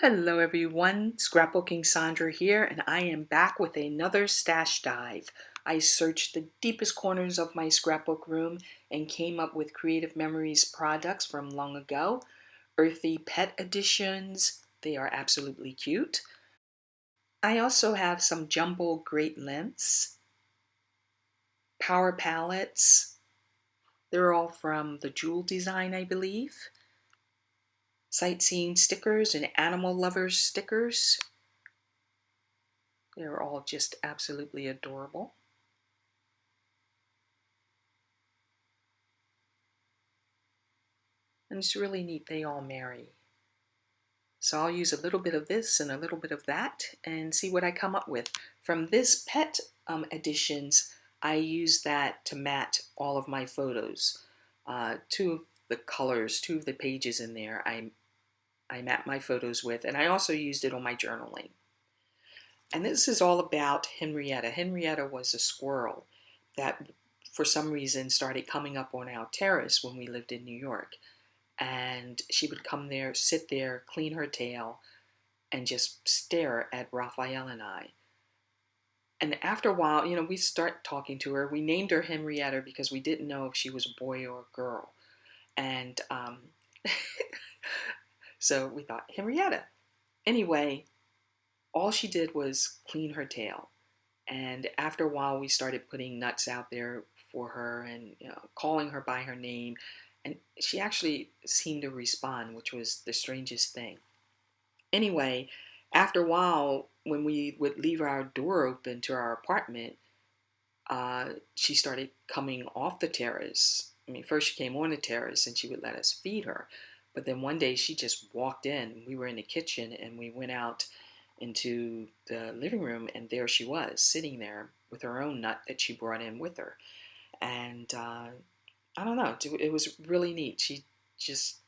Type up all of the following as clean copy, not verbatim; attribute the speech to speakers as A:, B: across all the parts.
A: Hello everyone, Scrapbooking Saundra here, and I am back with another stash dive. I searched the deepest corners of my scrapbook room and came up with Creative Memories products from long ago. Earthy pet editions, they are absolutely cute. I also have some jumbo great lengths, power palettes. They're all from the Jewel design, I believe. Sightseeing stickers and animal lovers stickers. They're all just absolutely adorable. And it's really neat, they all marry. So I'll use a little bit of this and a little bit of that and see what I come up with. From this pet editions, I use that to mat all of my photos. Two of the colors, two of the pages in there, I mat my photos with, and I also used it on my journaling. And this is all about Henrietta. Henrietta was a squirrel that for some reason started coming up on our terrace when we lived in New York. And she would come there, sit there, clean her tail, and just stare at Raphael and I. And after a while, we start talking to her. We named her Henrietta because we didn't know if she was a boy or a girl. And so we thought, Henrietta. Anyway, all she did was clean her tail. And after a while, we started putting nuts out there for her and calling her by her name. And she actually seemed to respond, which was the strangest thing. Anyway, after a while, when we would leave our door open to our apartment, she started coming off the terrace. I mean, first she came on the terrace and she would let us feed her. But then one day she just walked in. We were in the kitchen and we went out into the living room, and there she was sitting there with her own nut that she brought in with her. And I don't know, it was really neat. She just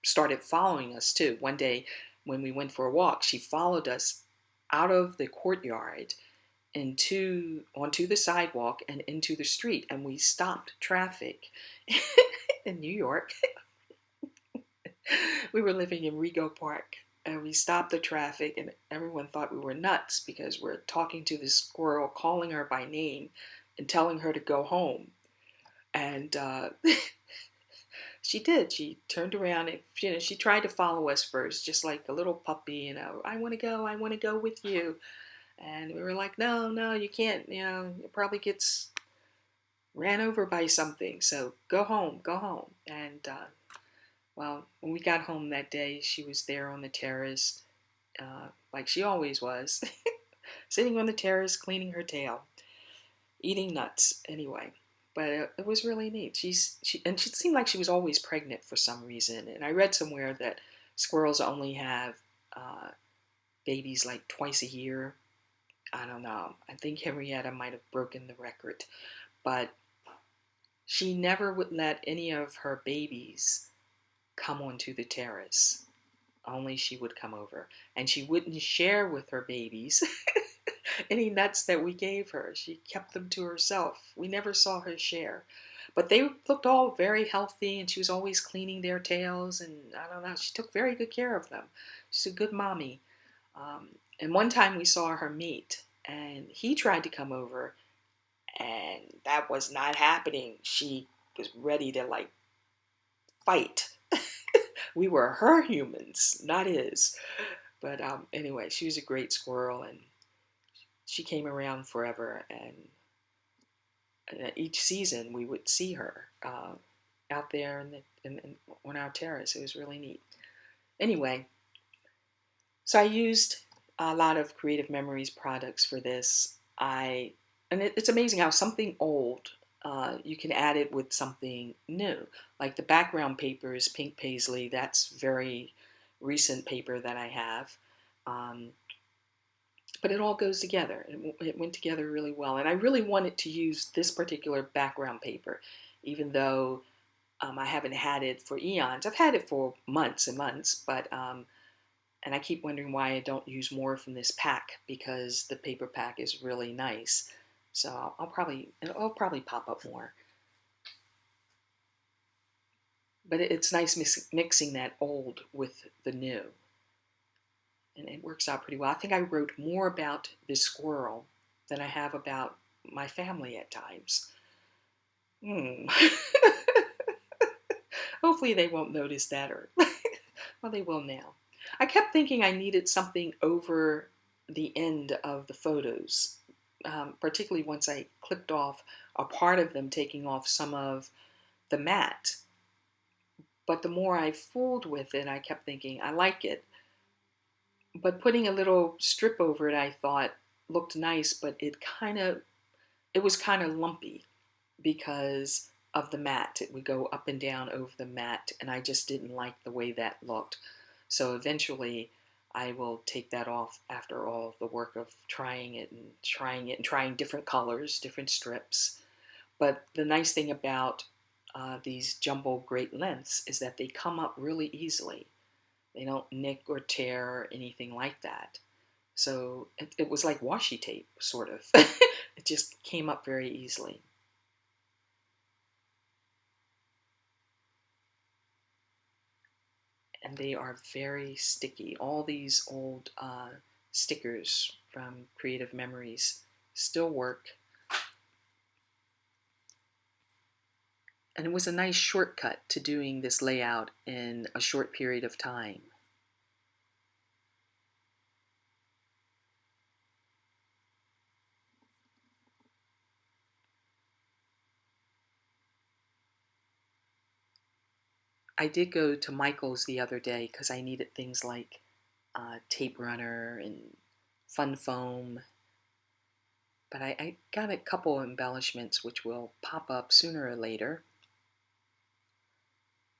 A: started following us too. One day when we went for a walk, she followed us out of the courtyard onto the sidewalk and into the street, and we stopped traffic in New York. We were living in Rego Park, and we stopped the traffic, and everyone thought we were nuts because we're talking to this squirrel, calling her by name and telling her to go home. And she did. She turned around and she tried to follow us first, just like a little puppy. I want to go with you. And we were like, no, no, you can't. It probably gets ran over by something. So go home, go home. And well, when we got home that day, she was there on the terrace, like she always was, sitting on the terrace, cleaning her tail, eating nuts. Anyway, but it was really neat. She seemed like she was always pregnant for some reason. And I read somewhere that squirrels only have babies like twice a year. I don't know. I think Henrietta might have broken the record, but she never would let any of her babies come onto the terrace. Only she would come over, and she wouldn't share with her babies any nuts that we gave her. She kept them to herself. We never saw her share. But they looked all very healthy, and she was always cleaning their tails, and I don't know, she took very good care of them. She's a good mommy. And one time we saw her mate, and he tried to come over, and that was not happening. She was ready to fight. We were her humans, not his. But anyway, she was a great squirrel, and she came around forever. And each season we would see her out there on our terrace. It was really neat. Anyway, so I used a lot of Creative Memories products for this. It's amazing how something old, you can add it with something new. Like the background paper is pink paisley. That's very recent paper that I have. But it all goes together. It went together really well. And I really wanted to use this particular background paper, even though I haven't had it for eons. I've had it for months and months, but and I keep wondering why I don't use more from this pack, because the paper pack is really nice. So it'll probably pop up more. But it's nice mixing that old with the new. and it works out pretty well. I think I wrote more about this squirrel than I have about my family at times. Hmm. Hopefully they won't notice that, or well, they will now. I kept thinking I needed something over the end of the photos, particularly once I clipped off a part of them, taking off some of the matte. But the more I fooled with it, I kept thinking I like it. But putting a little strip over it, I thought looked nice, but it was kind of lumpy because of the mat. It would go up and down over the mat, and I just didn't like the way that looked. So eventually, I will take that off after all the work of trying it and trying different colors, different strips. But the nice thing about these jumbo great lengths is that they come up really easily. They don't nick or tear or anything like that. So it was like washi tape, sort of. It just came up very easily. And they are very sticky. All these old stickers from Creative Memories still work. And it was a nice shortcut to doing this layout in a short period of time. I did go to Michael's the other day because I needed things like tape runner and fun foam. But I got a couple embellishments which will pop up sooner or later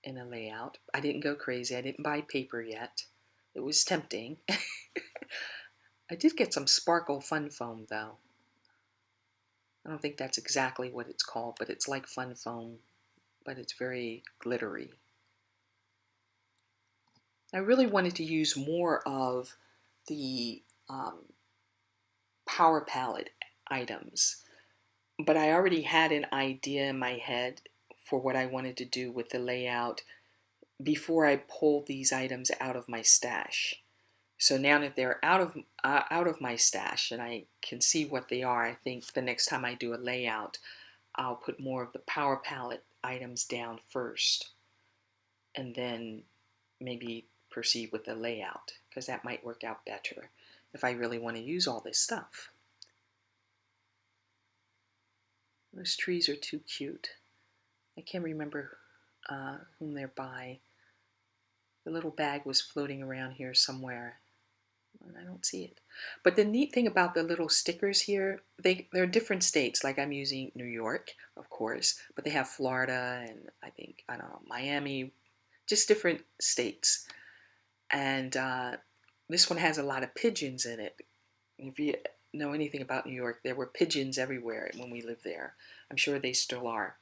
A: in a layout. I didn't go crazy. I didn't buy paper yet. It was tempting. I did get some sparkle fun foam though. I don't think that's exactly what it's called, but it's like fun foam, but it's very glittery. I really wanted to use more of the power palette items, but I already had an idea in my head for what I wanted to do with the layout before I pulled these items out of my stash. So now that they're out of my stash and I can see what they are, I think the next time I do a layout, I'll put more of the power palette items down first, and then maybe proceed with the layout, because that might work out better if I really want to use all this stuff. Those trees are too cute. I can't remember whom they're by. The little bag was floating around here somewhere, and I don't see it. But the neat thing about the little stickers here, they're different states. Like I'm using New York, of course, but they have Florida and I think, I don't know, Miami, just different states. And this one has a lot of pigeons in it. If you know anything about New York, there were pigeons everywhere when we lived there. I'm sure they still are.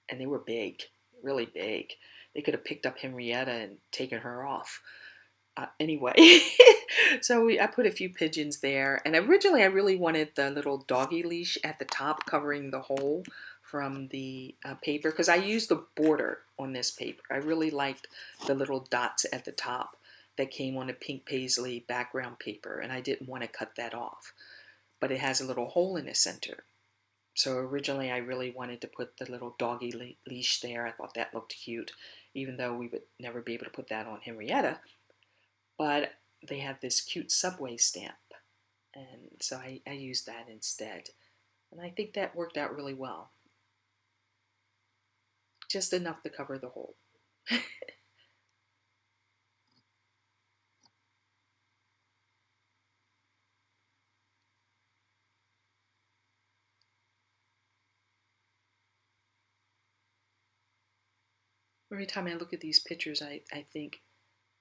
A: And they were big, really big. They could have picked up Henrietta and taken her off. Anyway, so I put a few pigeons there. And originally I really wanted the little doggy leash at the top covering the hole from the paper, because I used the border on this paper. I really liked the little dots at the top that came on a pink paisley background paper, and I didn't want to cut that off. But it has a little hole in the center. So originally I really wanted to put the little doggy leash there. I thought that looked cute, even though we would never be able to put that on Henrietta. But they have this cute subway stamp, and so I used that instead. And I think that worked out really well. Just enough to cover the hole. Every time I look at these pictures, I think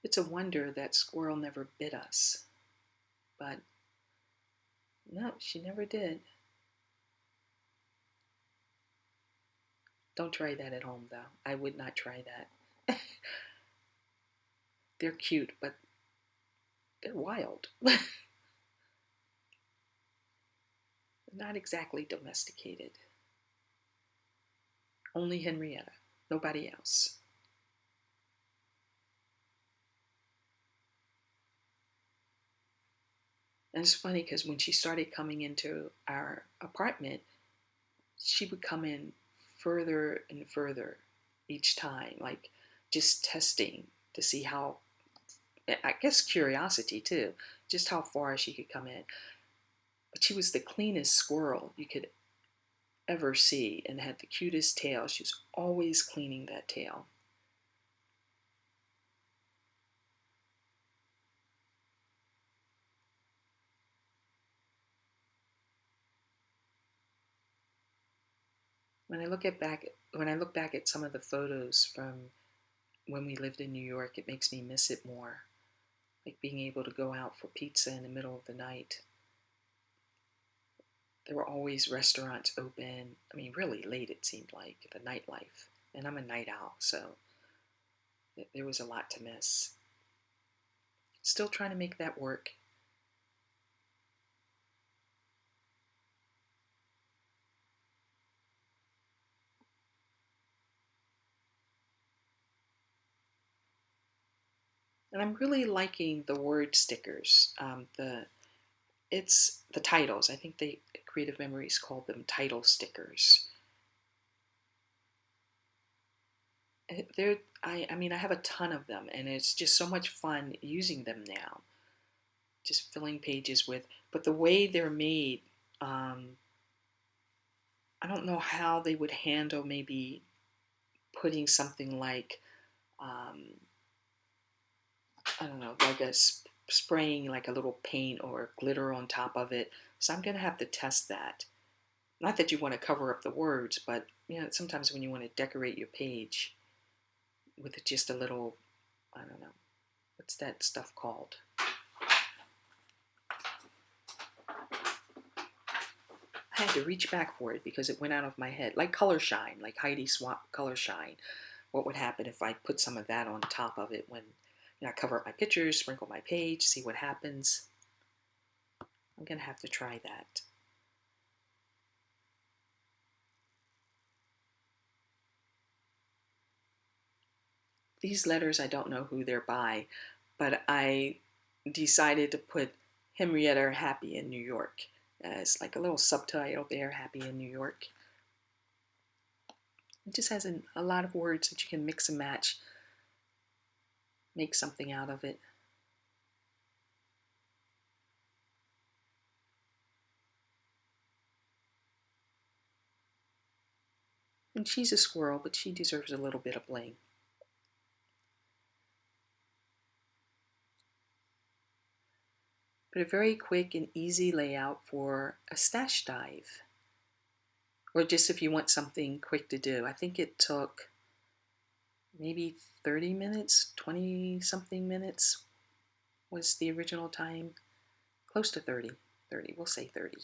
A: it's a wonder that squirrel never bit us. But no, she never did. Don't try that at home, though. I would not try that. They're cute, but they're wild. Not exactly domesticated. Only Henrietta, nobody else. And it's funny because when she started coming into our apartment, she would come in further and further each time, like just testing to see how, I guess curiosity too, just how far she could come in. But she was the cleanest squirrel you could ever see and had the cutest tail. She was always cleaning that tail. When I look back at some of the photos from when we lived in New York, it makes me miss it more. Like being able to go out for pizza in the middle of the night. There were always restaurants open. I mean, really late it seemed like, the nightlife. And I'm a night owl, so there was a lot to miss. Still trying to make that work. And I'm really liking the word stickers. It's the titles. I think the Creative Memories called them title stickers. They're I mean I have a ton of them, and it's just so much fun using them now. Just filling pages with, but the way they're made, um, I don't know how they would handle maybe putting something like um, I don't know, like spraying like a little paint or glitter on top of it. So I'm gonna have to test that. Not that you want to cover up the words, but you know, sometimes when you want to decorate your page with just a little, I don't know, what's that stuff called? I had to reach back for it because it went out of my head. Like color shine, like Heidi Swapp color shine. What would happen if I put some of that on top of it when I cover up my pictures, sprinkle my page, see what happens? I'm gonna have to try that. These letters, I don't know who they're by, but I decided to put Henrietta Happy in New York as like a little subtitle there, Happy in New York. It just has a lot of words that you can mix and match, make something out of it. And she's a squirrel, but she deserves a little bit of bling. But a very quick and easy layout for a stash dive. Or just if you want something quick to do. I think it took maybe 30 minutes, 20 something minutes was the original time. Close to 30. 30, we'll say 30.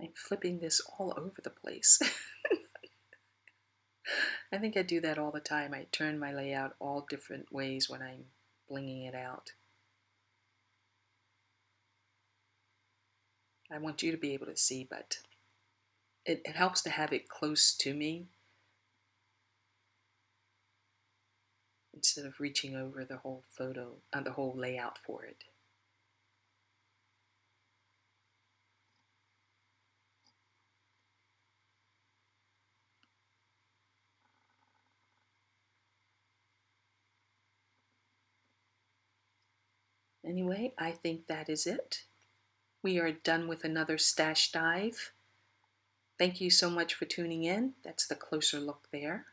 A: I'm flipping this all over the place. I think I do that all the time. I turn my layout all different ways when I'm blinging it out. I want you to be able to see, but it helps to have it close to me instead of reaching over the whole photo, the whole layout for it. Anyway, I think that is it. We are done with another stash dive. Thank you so much for tuning in. That's the closer look there.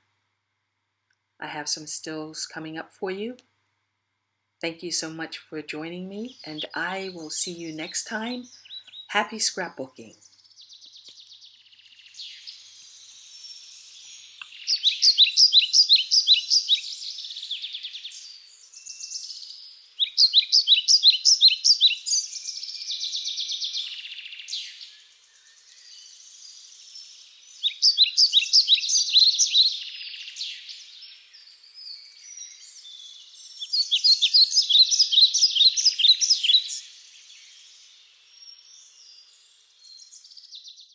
A: I have some stills coming up for you. Thank you so much for joining me, and I will see you next time. Happy scrapbooking.